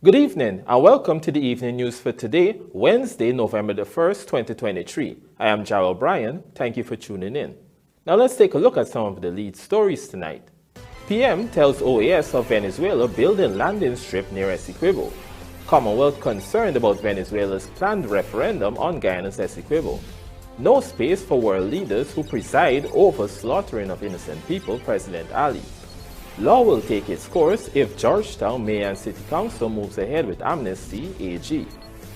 Good evening and welcome to the evening news for today, Wednesday, November the 1st, 2023. I am Jarrell Bryan. Thank you for tuning in. Now let's take a look at some of the lead stories tonight. PM tells OAS of Venezuela building landing strip near ESSEQUIBO. Commonwealth concerned about Venezuela's planned referendum on Guyana's ESSEQUIBO. No space for world leaders who preside over slaughtering of innocent people, President Ali. Law will take its course if Georgetown Mayor and City Council moves ahead with Amnesty AG.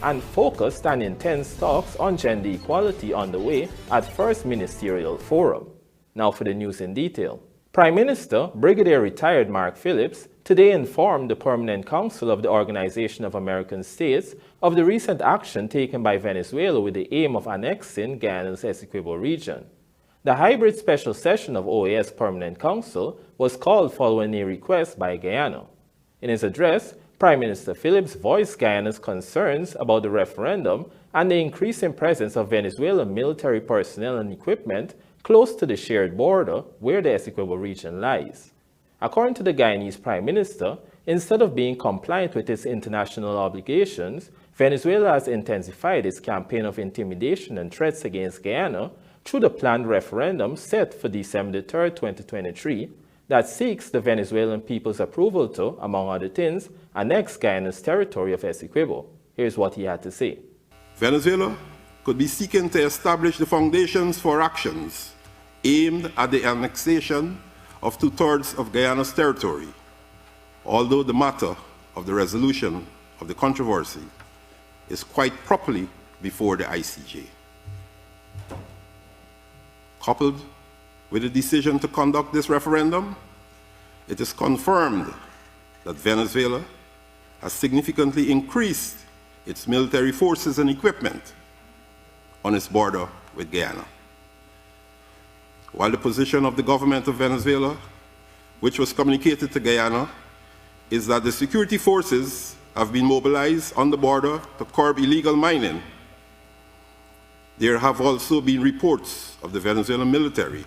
And focused and intense talks on gender equality on the way at first ministerial forum. Now for the news in detail. Prime Minister Brigadier Retired Mark Phillips today informed the Permanent Council of the Organization of American States of the recent action taken by Venezuela with the aim of annexing Guyana's Essequibo region. The hybrid special session of OAS Permanent Council was called following a request by Guyana. In his address, Prime Minister Phillips voiced Guyana's concerns about the referendum and the increasing presence of Venezuelan military personnel and equipment close to the shared border where the Essequibo region lies. According to the Guyanese Prime Minister, instead of being compliant with its international obligations, Venezuela has intensified its campaign of intimidation and threats against Guyana through the planned referendum set for December 3, 2023, that seeks the Venezuelan people's approval to, among other things, annex Guyana's territory of Essequibo. Here's what he had to say. Venezuela could be seeking to establish the foundations for actions aimed at the annexation of 2/3 of Guyana's territory, although the matter of the resolution of the controversy is quite properly before the ICJ. Coupled with the decision to conduct this referendum, it is confirmed that Venezuela has significantly increased its military forces and equipment on its border with Guyana. While the position of the government of Venezuela, which was communicated to Guyana, is that the security forces have been mobilized on the border to curb illegal mining, there have also been reports of the Venezuelan military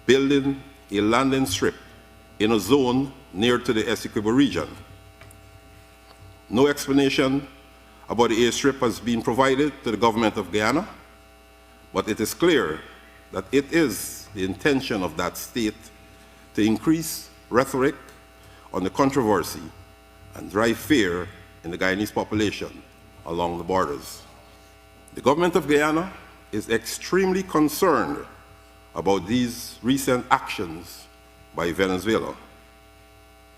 building a landing strip in a zone near to the Essequibo region. No explanation about the airstrip has been provided to the government of Guyana, but it is clear that it is the intention of that state to increase rhetoric on the controversy and drive fear in the Guyanese population along the borders. The government of Guyana is extremely concerned about these recent actions by Venezuela,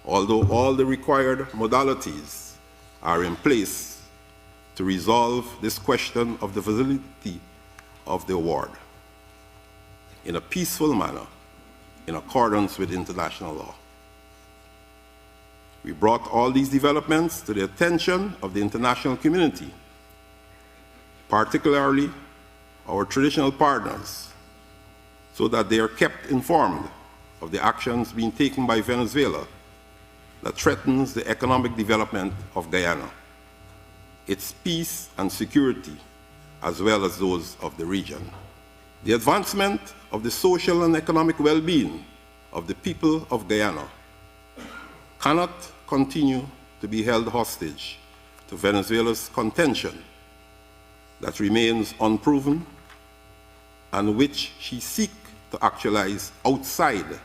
although all the required modalities are in place to resolve this question of the validity of the award in a peaceful manner in accordance with international law. We brought all these developments to the attention of the international community, particularly our traditional partners, so that they are kept informed of the actions being taken by Venezuela that threatens the economic development of Guyana, its peace and security, as well as those of the region. The advancement of the social and economic well-being of the people of Guyana cannot continue to be held hostage to Venezuela's contention that remains unproven and which she seeks to actualize outside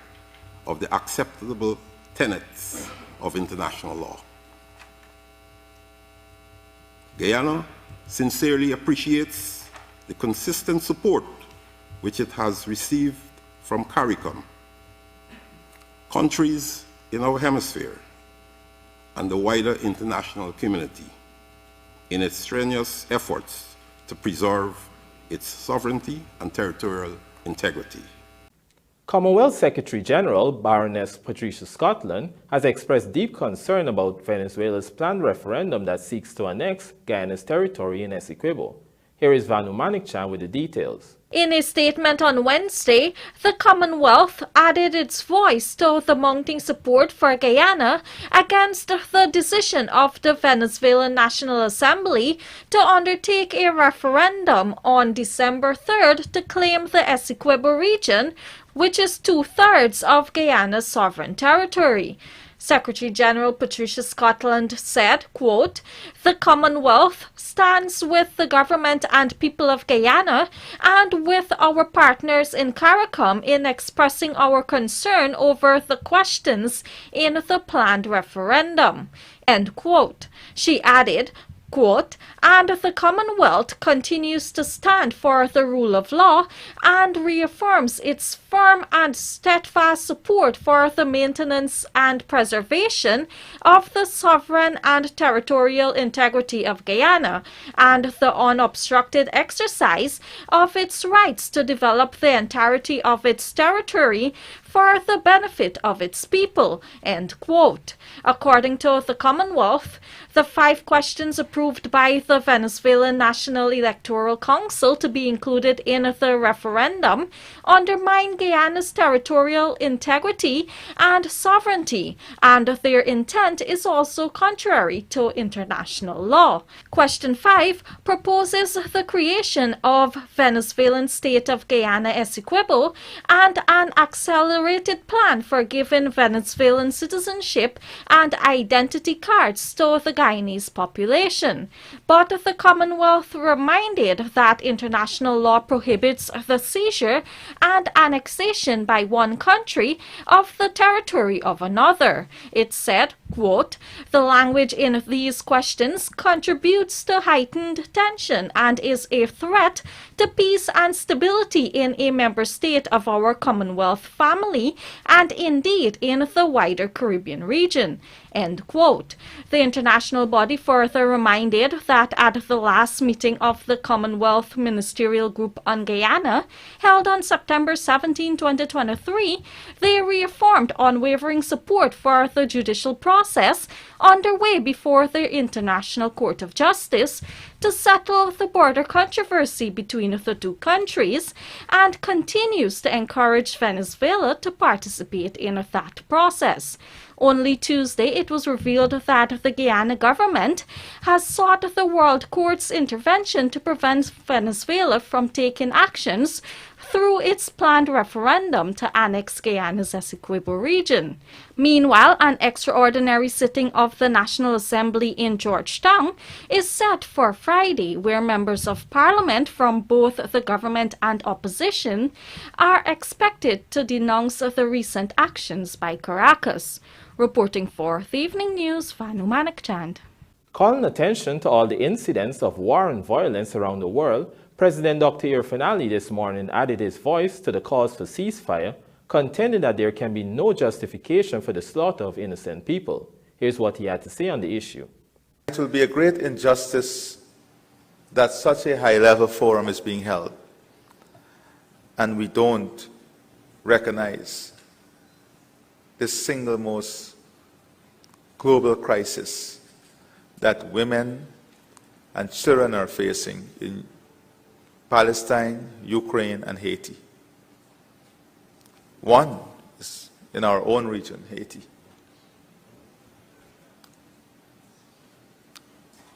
of the acceptable tenets of international law. Guyana sincerely appreciates the consistent support which it has received from CARICOM, countries in our hemisphere, and the wider international community in its strenuous efforts to preserve its sovereignty and territorial integrity. Commonwealth Secretary General Baroness Patricia Scotland has expressed deep concern about Venezuela's planned referendum that seeks to annex Guyana's territory in Essequibo. Here is Vanu Manikchan with the details. In a statement on Wednesday, the Commonwealth added its voice to the mounting support for Guyana against the decision of the Venezuelan National Assembly to undertake a referendum on December 3rd to claim the Essequibo region, which is 2/3 of Guyana's sovereign territory. Secretary General Patricia Scotland said, quote, "The Commonwealth stands with the government and people of Guyana and with our partners in CARICOM in expressing our concern over the questions in the planned referendum." End quote. She added, quote, "And the Commonwealth continues to stand for the rule of law and reaffirms its firm and steadfast support for the maintenance and preservation of the sovereign and territorial integrity of Guyana and the unobstructed exercise of its rights to develop the entirety of its territory for the benefit of its people." End quote. According to the Commonwealth, the 5 questions approved by the Venezuelan National Electoral Council to be included in the referendum undermine Guyana's territorial integrity and sovereignty, and their intent is also contrary to international law. Question 5 proposes the creation of Venezuelan state of Guyana Essequibo and an accelerated plan for giving Venezuelan citizenship and identity cards to the Guyanese population. But the Commonwealth reminded that international law prohibits the seizure and annexation by one country of the territory of another. It said, quote, "The language in these questions contributes to heightened tension and is a threat to peace and stability in a member state of our Commonwealth family and indeed in the wider Caribbean region." End quote. The international body further reminded that at the last meeting of the Commonwealth Ministerial Group on Guyana, held on September 17, 2023, they reaffirmed unwavering support for the judicial process underway before the International Court of Justice to settle the border controversy between the two countries and continues to encourage Venezuela to participate in that process. Only Tuesday, it was revealed that the Guyana government has sought the World Court's intervention to prevent Venezuela from taking actions through its planned referendum to annex Guyana's Essequibo region. Meanwhile, an extraordinary sitting of the National Assembly in Georgetown is set for Friday, where members of parliament from both the government and opposition are expected to denounce the recent actions by Caracas. Reporting for the Evening News, Vanu Manakchand. Calling attention to all the incidents of war and violence around the world, President Dr. Irfan Ali this morning added his voice to the calls for ceasefire, contending that there can be no justification for the slaughter of innocent people. Here's what he had to say on the issue. It will be a great injustice that such a high-level forum is being held, and we don't recognize the single most global crisis that women and children are facing in Palestine, Ukraine, and Haiti. One is in our own region, Haiti.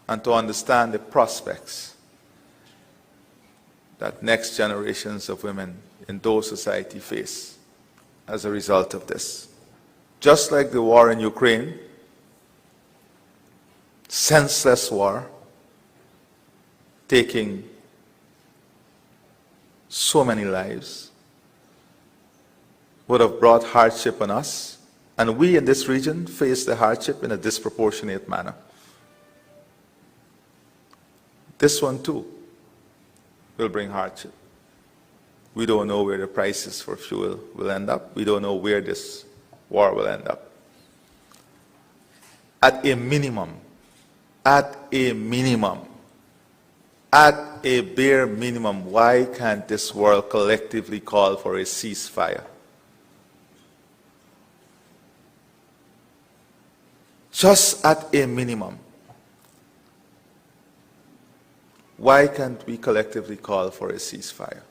And to understand the prospects that next generations of women in those societies face as a result of this. Just like the war in Ukraine, senseless war, taking so many lives, would have brought hardship on us, and we in this region face the hardship in a disproportionate manner. This one too will bring hardship. We don't know where the prices for fuel will end up. We don't know where this war will end up. At a minimum, at a bare minimum, why can't this world collectively call for a ceasefire? Just at a minimum. Why can't we collectively call for a ceasefire?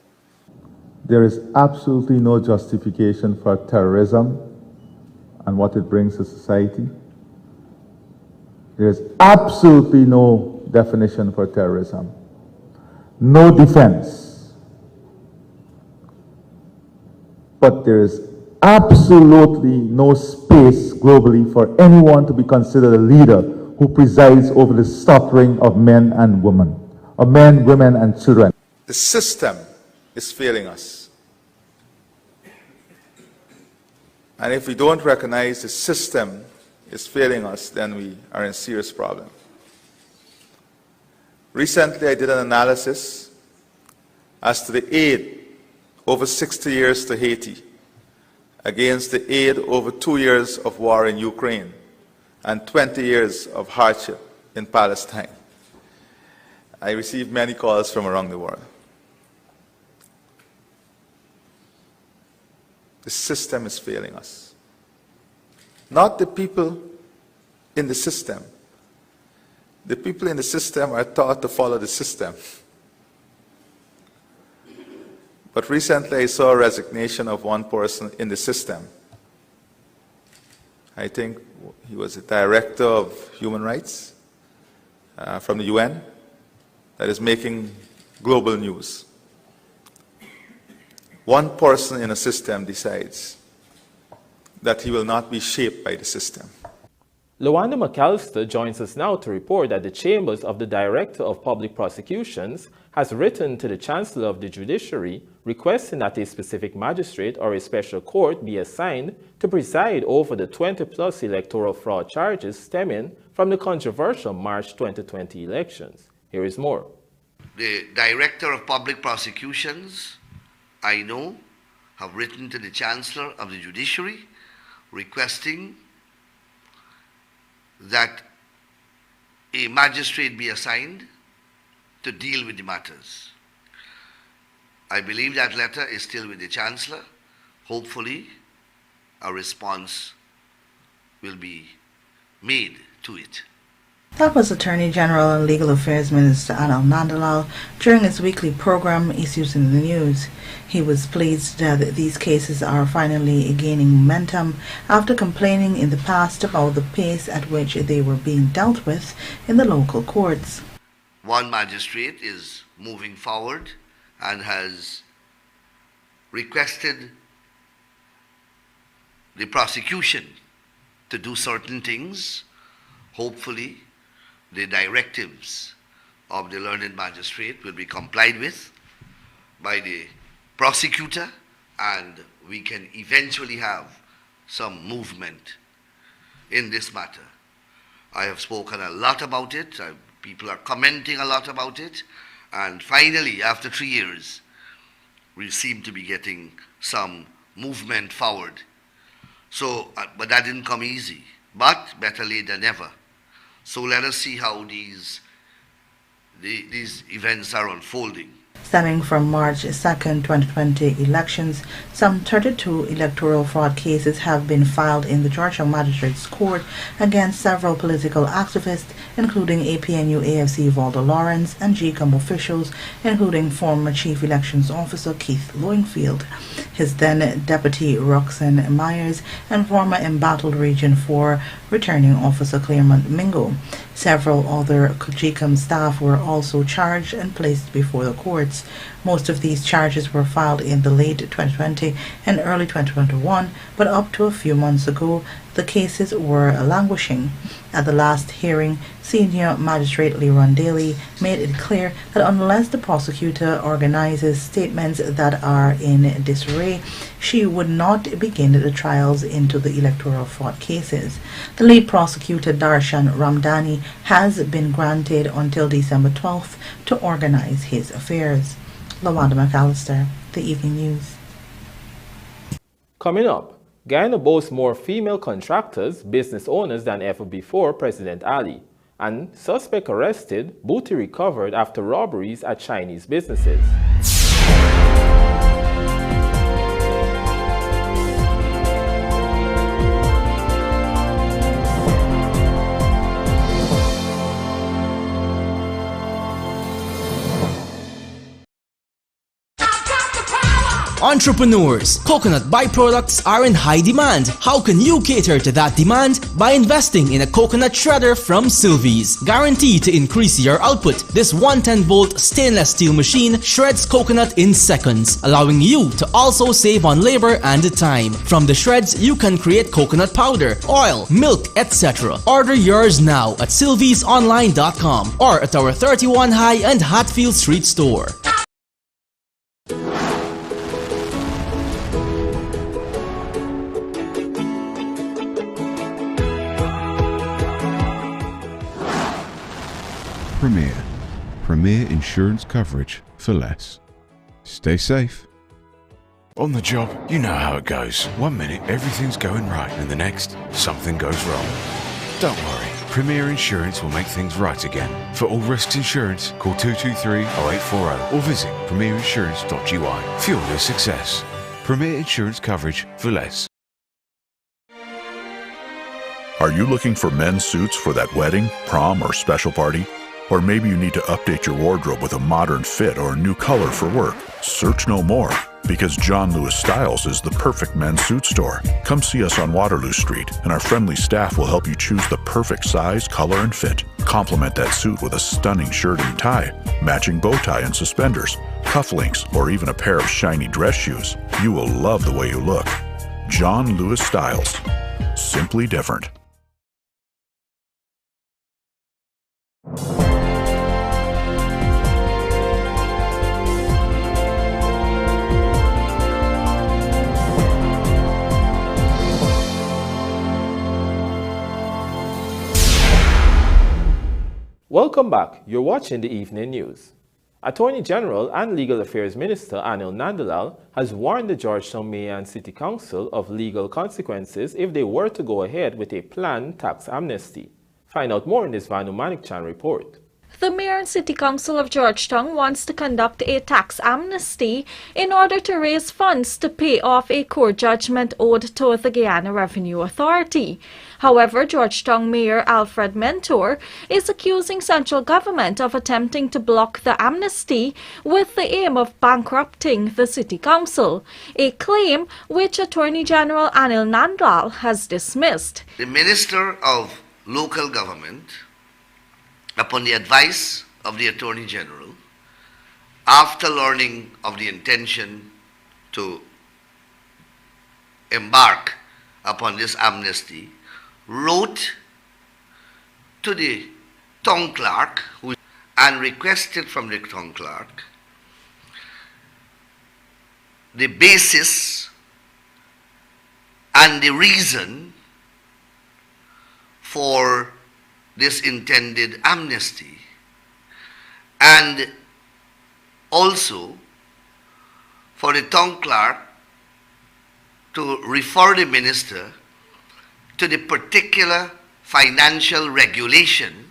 There is absolutely no justification for terrorism and what it brings to society. There is absolutely no definition for terrorism. No defense. But there is absolutely no space space globally for anyone to be considered a leader who presides over the slaughtering of men and women, of men, women, and children. The system is failing us. And if we don't recognize the system is failing us, then we are in serious problem. Recently, I did an analysis as to the aid over 60 years to Haiti against the aid over 2 years of war in Ukraine and 20 years of hardship in Palestine. I received many calls from around the world. The system is failing us. Not the people in the system. The people in the system are taught to follow the system. But recently I saw a resignation of one person in the system. I think he was the director of human rights from the UN that is making global news. One person in a system decides that he will not be shaped by the system. Lawanda McAllister joins us now to report that the Chambers of the Director of Public Prosecutions has written to the Chancellor of the Judiciary requesting that a specific magistrate or a special court be assigned to preside over the 20-plus electoral fraud charges stemming from the controversial March 2020 elections. Here is more. The Director of Public Prosecutions, I know, have written to the Chancellor of the Judiciary requesting that a magistrate be assigned to deal with the matters. I believe that letter is still with the Chancellor. Hopefully, a response will be made to it. That was Attorney General and Legal Affairs Minister Anil Nandalal during his weekly program, Issues in the News. He was pleased that these cases are finally gaining momentum after complaining in the past about the pace at which they were being dealt with in the local courts. One magistrate is moving forward and has requested the prosecution to do certain things. Hopefully, the directives of the learned magistrate will be complied with by the prosecutor, and we can eventually have some movement in this matter. I have spoken a lot about it. People are commenting a lot about it. And finally, after 3 years, we seem to be getting some movement forward. So, but that didn't come easy. But better late than never. So let us see how these events are unfolding. Stemming from March 2nd, 2020 elections, some 32 electoral fraud cases have been filed in the Georgia Magistrates Court against several political activists, including APNU AFC Valdo Lawrence and GCOM officials, including former Chief Elections Officer Keith Loingfield, his then Deputy Roxanne Myers, and former Embattled Region 4 Returning Officer Claremont Mingo. Several other GCOM staff were also charged and placed before the courts. Most of these charges were filed in the late 2020 and early 2021, but up to a few months ago, the cases were languishing. At the last hearing, Senior Magistrate Leron Daly made it clear that unless the prosecutor organizes statements that are in disarray, she would not begin the trials into the electoral fraud cases. The lead prosecutor, Darshan Ramdani, has been granted until December 12th to organize his affairs. Lawanda McAllister, The Evening News. Coming up, Guyana boasts more female contractors, business owners than ever before President Ali. And suspect arrested, booty recovered after robberies at Chinese businesses. Entrepreneurs, coconut byproducts are in high demand. How can you cater to that demand? By investing in a coconut shredder from Sylvie's. Guaranteed to increase your output, this 110-volt stainless steel machine shreds coconut in seconds, allowing you to also save on labor and time. From the shreds, you can create coconut powder, oil, milk, etc. Order yours now at sylviesonline.com or at our 31 High and Hatfield Street store. Premier insurance coverage for less. Stay safe. On the job, you know how it goes. 1 minute, everything's going right, and the next, something goes wrong. Don't worry, Premier Insurance will make things right again. For all risks insurance, call 223-0840 or visit premierinsurance.ui. Fuel your success. Premier Insurance coverage for less. Are you looking for men's suits for that wedding, prom, or special party? Or maybe you need to update your wardrobe with a modern fit or a new color for work. Search no more, because John Lewis Styles is the perfect men's suit store. Come see us on Waterloo Street, and our friendly staff will help you choose the perfect size, color, and fit. Complement that suit with a stunning shirt and tie, matching bow tie and suspenders, cufflinks, or even a pair of shiny dress shoes. You will love the way you look. John Lewis Styles. Simply different. Welcome back. You're watching the Evening News. Attorney General and Legal Affairs Minister Anil Nandalal has warned the Georgetown Mayor and City Council of legal consequences if they were to go ahead with a planned tax amnesty. Find out more in this Vanu Manikchan report. The Mayor and City Council of Georgetown wants to conduct a tax amnesty in order to raise funds to pay off a court judgment owed to the Guyana Revenue Authority. However, Georgetown Mayor Alfred Mentor is accusing central government of attempting to block the amnesty with the aim of bankrupting the City Council, a claim which Attorney General Anil Nandlal has dismissed. The Minister of Local Government, upon the advice of the Attorney General, after learning of the intention to embark upon this amnesty, wrote to the town clerk and requested from the town clerk the basis and the reason for this intended amnesty, and also for the town clerk to refer the minister to the particular financial regulation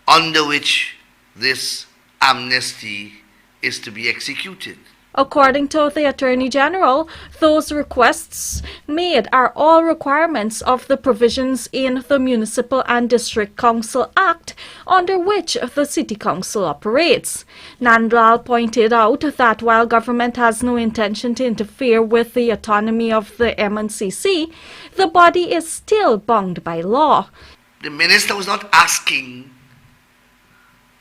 under which this amnesty is to be executed. According to the Attorney General, those requests made are all requirements of the provisions in the Municipal and District Council Act under which the City Council operates. Nandlal pointed out that while government has no intention to interfere with the autonomy of the M&CC, the body is still bound by law. The minister was not asking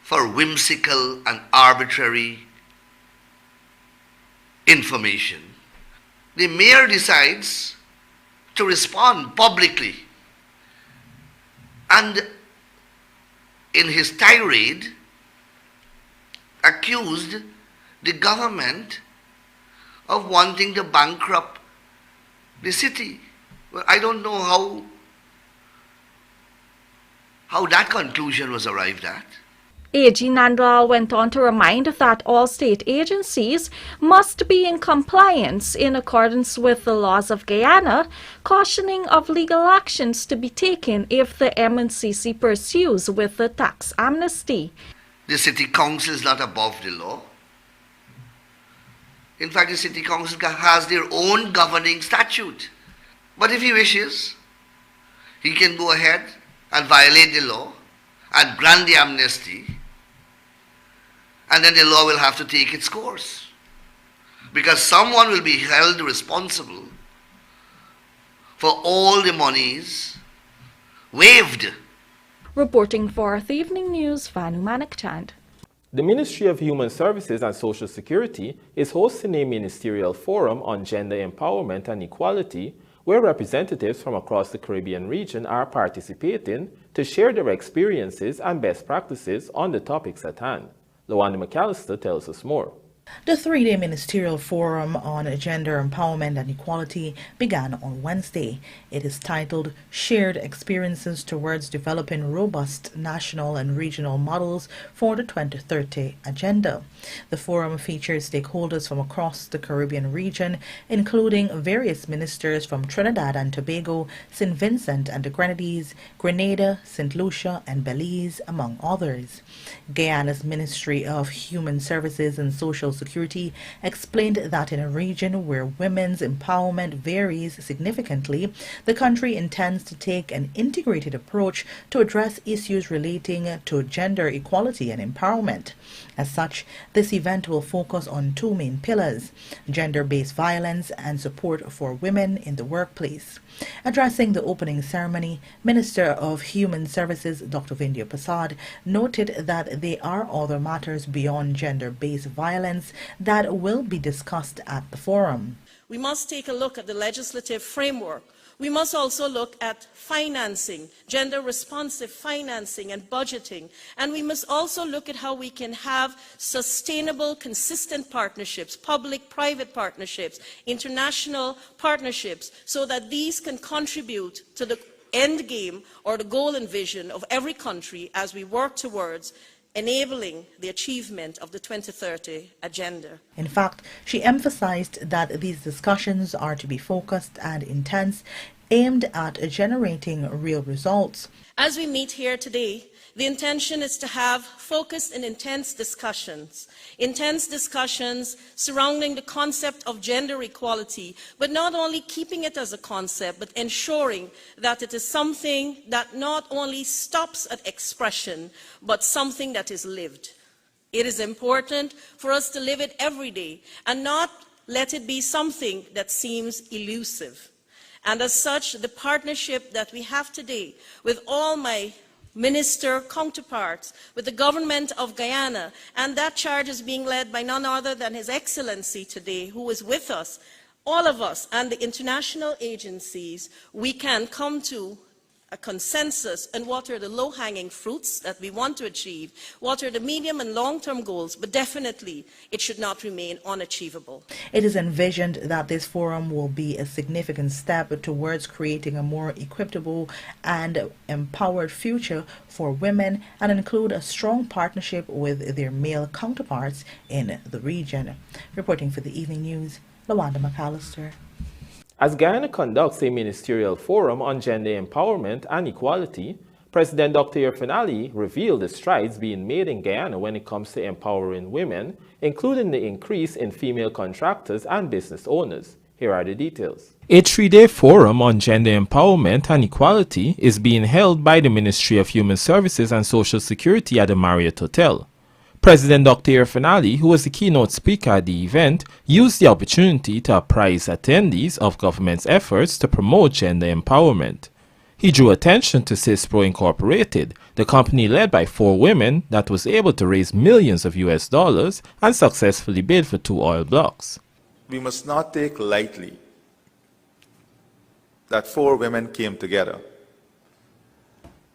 for whimsical and arbitrary information. The mayor decides to respond publicly, and in his tirade accused the government of wanting to bankrupt the city. Well, I don't know how that conclusion was arrived at. AG Nandlal went on to remind that all state agencies must be in compliance in accordance with the laws of Guyana, cautioning of legal actions to be taken if the M&CC pursues with the tax amnesty. The City Council is not above the law. In fact, the City Council has their own governing statute. But if he wishes, he can go ahead and violate the law and grant the amnesty, and then the law will have to take its course. because someone will be held responsible for all the monies waived. Reporting for the Evening News, Vanu Manakchand. The Ministry of Human Services and Social Security is hosting a ministerial forum on gender empowerment and equality, where representatives from across the Caribbean region are participating to share their experiences and best practices on the topics at hand. Lawanda McAllister tells us more. The three-day ministerial forum on gender empowerment and equality began on Wednesday. It is titled Shared Experiences Towards Developing Robust National and Regional Models for the 2030 Agenda. The forum features stakeholders from across the Caribbean region, including various ministers from Trinidad and Tobago, St. Vincent and the Grenadines, Grenada, St. Lucia and Belize, among others. Guyana's Ministry of Human Services and Social Security explained that in a region where women's empowerment varies significantly, the country intends to take an integrated approach to address issues relating to gender equality and empowerment. As such, this event will focus on two main pillars: gender-based violence and support for women in the workplace. Addressing the opening ceremony, Minister of Human Services Dr. Vindhya Prasad noted that there are other matters beyond gender-based violence that will be discussed at the forum. We must take a look at the legislative framework. We must also look at financing, gender-responsive financing and budgeting. And we must also look at how we can have sustainable, consistent partnerships, public-private partnerships, international partnerships, so that these can contribute to the end game or the goal and vision of every country as we work towards enabling the achievement of the 2030 Agenda. In fact, she emphasized that these discussions are to be focused and intense, aimed at generating real results. As we meet here today, the intention is to have focused and intense discussions surrounding the concept of gender equality, but not only keeping it as a concept, but ensuring that it is something that not only stops at expression, but something that is lived. It is important for us to live it every day and not let it be something that seems elusive. And as such, the partnership that we have today with all my minister counterparts, with the government of Guyana, and that charge is being led by none other than His Excellency today, who is with us, all of us and the international agencies, we can come to a consensus on what are the low-hanging fruits that we want to achieve, what are the medium and long-term goals, but definitely it should not remain unachievable. It is envisioned that this forum will be a significant step towards creating a more equitable and empowered future for women and include a strong partnership with their male counterparts in the region. Reporting for the Evening News, Lawanda McAllister. As Guyana conducts a ministerial forum on gender empowerment and equality, President Dr. Irfaan revealed the strides being made in Guyana when it comes to empowering women, including the increase in female contractors and business owners. Here are the details. A three-day forum on gender empowerment and equality is being held by the Ministry of Human Services and Social Security at the Marriott Hotel. President Dr. Irfaan, who was the keynote speaker at the event, used the opportunity to apprise attendees of government's efforts to promote gender empowerment. He drew attention to CISPRO Incorporated, the company led by 4 women that was able to raise millions of US dollars and successfully bid for 2 oil blocks. We must not take lightly that 4 women came together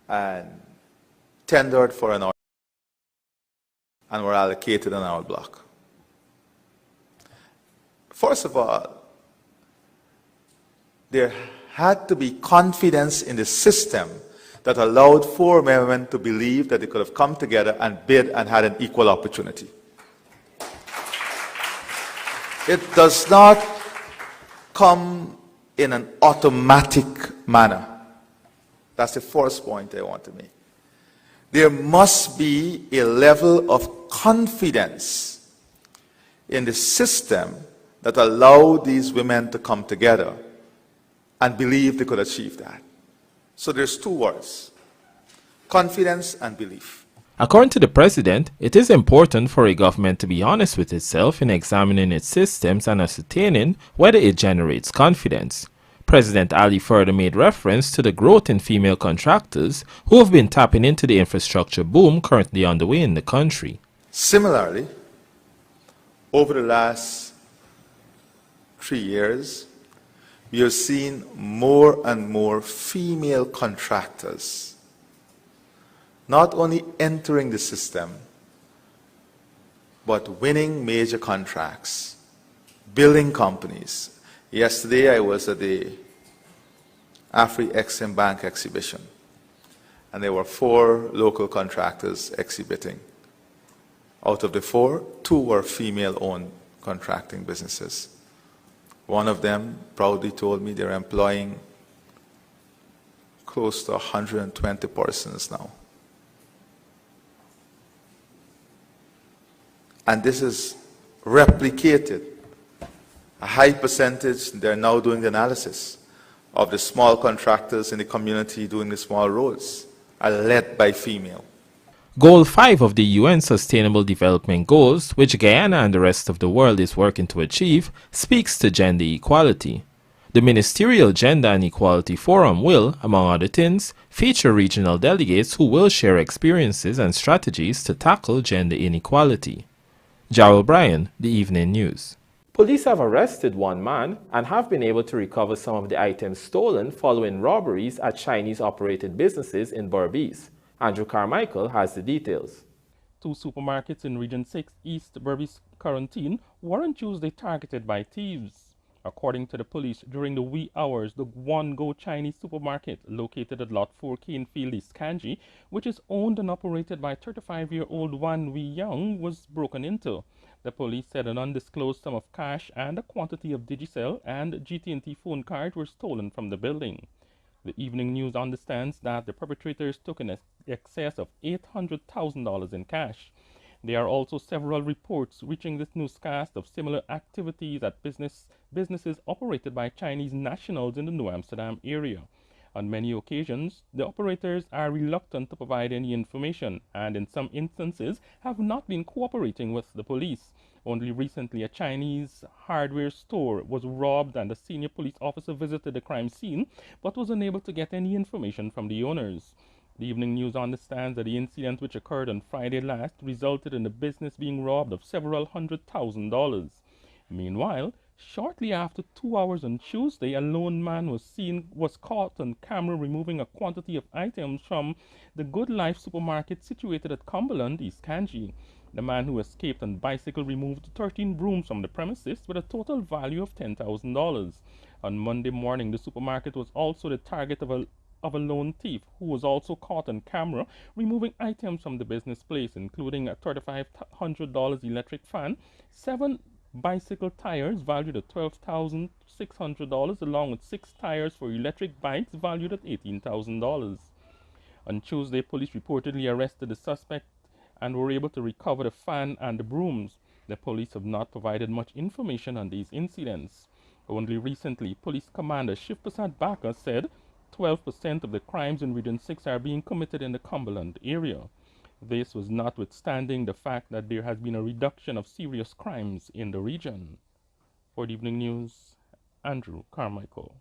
and tendered for an oil and were allocated an oil block. First of all, there had to be confidence in the system that allowed 4 women to believe that they could have come together and bid and had an equal opportunity. It does not come in an automatic manner. That's the first point I want to make. There must be a level of confidence in the system that allowed these women to come together and believe they could achieve that. So there's 2 words: confidence and belief. According to the president, it is important for a government to be honest with itself in examining its systems and ascertaining whether it generates confidence. President Ali further made reference to the growth in female contractors who have been tapping into the infrastructure boom currently underway in the country. Similarly, over the last 3 years, we have seen more and more female contractors not only entering the system, but winning major contracts, building companies. Yesterday I was at the Afri-Exim Bank exhibition, and there were 4 local contractors exhibiting. Out of the 4, 2 were female-owned contracting businesses. One of them proudly told me they're employing close to 120 persons now. And this is replicated. A high percentage, they're now doing the analysis of the small contractors in the community doing the small roads are led by female. Goal 5 of the UN Sustainable Development Goals, which Guyana and the rest of the world is working to achieve, speaks to gender equality. The Ministerial Gender and Equality Forum will, among other things, feature regional delegates who will share experiences and strategies to tackle gender inequality. Jarrell Bryan, The Evening News. Police have arrested one man and have been able to recover some of the items stolen following robberies at Chinese-operated businesses in Berbice. Andrew Carmichael has the details. 2 supermarkets in Region 6 East Berbice Quarantine were on Tuesday targeted by thieves. According to the police, during the wee hours, the One Go Chinese supermarket located at Lot 4 Canefield, East Kanji, which is owned and operated by 35-year-old Wan Wee Young, was broken into. The police said an undisclosed sum of cash and a quantity of Digicel and GT&T phone cards were stolen from the building. The Evening News understands that the perpetrators took in excess of $800,000 in cash. There are also several reports reaching this newscast of similar activities at businesses operated by Chinese nationals in the New Amsterdam area. On many occasions, the operators are reluctant to provide any information and in some instances have not been cooperating with the police. Only recently, a Chinese hardware store was robbed and a senior police officer visited the crime scene but was unable to get any information from the owners. The Evening News understands that the incident, which occurred on Friday last, resulted in the business being robbed of several $100,000. Meanwhile, shortly after 2 hours on Tuesday, a lone man was caught on camera removing a quantity of items from the Good Life supermarket situated at Cumberland, East Kanji. The man who escaped on bicycle removed 13 brooms from the premises with a total value of $10,000. On Monday morning, the supermarket was also the target of a lone thief who was also caught on camera removing items from the business place, including a $3,500 electric fan, 7 bicycle tires valued at $12,600, along with 6 tires for electric bikes valued at $18,000. On Tuesday, police reportedly arrested the suspect and were able to recover the fan and the brooms. The police have not provided much information on these incidents. Only recently, Police Commander Shiv Prasad Baka said 12% of the crimes in Region 6 are being committed in the Cumberland area. This was notwithstanding the fact that there has been a reduction of serious crimes in the region. For the Evening News, Andrew Carmichael.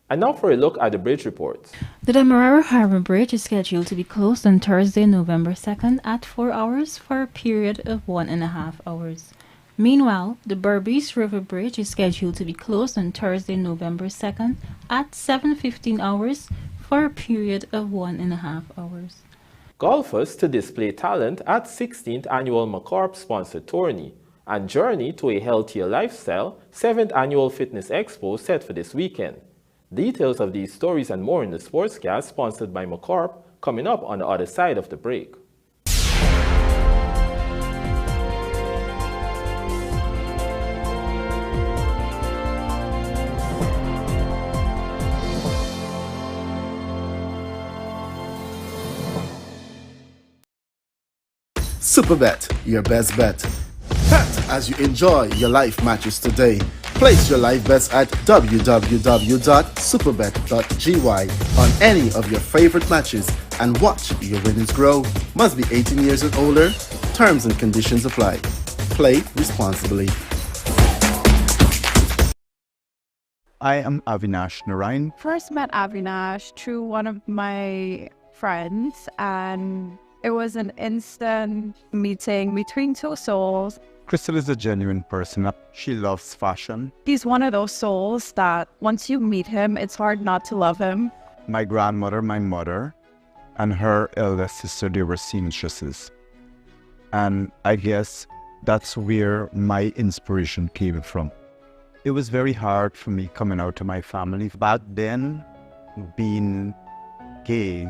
And now for a look at the bridge reports. The Demerara Harbor Bridge is scheduled to be closed on Thursday, November 2nd at 4 hours for a period of 1.5 hours. Meanwhile, the Berbice River Bridge is scheduled to be closed on Thursday, November 2nd at 7:15 hours for a period of 1.5 hours. Golfers to display talent at 16th Annual McCorp sponsored tourney and journey to a healthier lifestyle 7th Annual Fitness Expo set for this weekend. Details of these stories and more in the Sportscast sponsored by McCorp coming up on the other side of the break. Superbet, your best bet. Bet as you enjoy your live matches today. Place your live bets at www.superbet.gy on any of your favorite matches and watch your winnings grow. Must be 18 years and older. Terms and conditions apply. Play responsibly. I am Avinash Narain. First met Avinash through one of my friends, and it was an instant meeting between two souls. Crystal is a genuine person. She loves fashion. He's one of those souls that once you meet him, it's hard not to love him. My grandmother, my mother, and her eldest sister, they were seamstresses. And I guess that's where my inspiration came from. It was very hard for me coming out to my family. Back then, being gay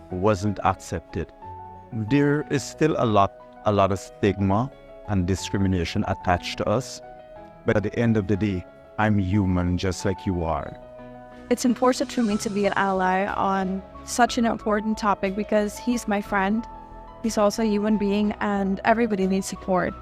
wasn't accepted. There is still a lot of stigma and discrimination attached to us. But at the end of the day, I'm human just like you are. It's important for me to be an ally on such an important topic because he's my friend. He's also a human being and everybody needs support.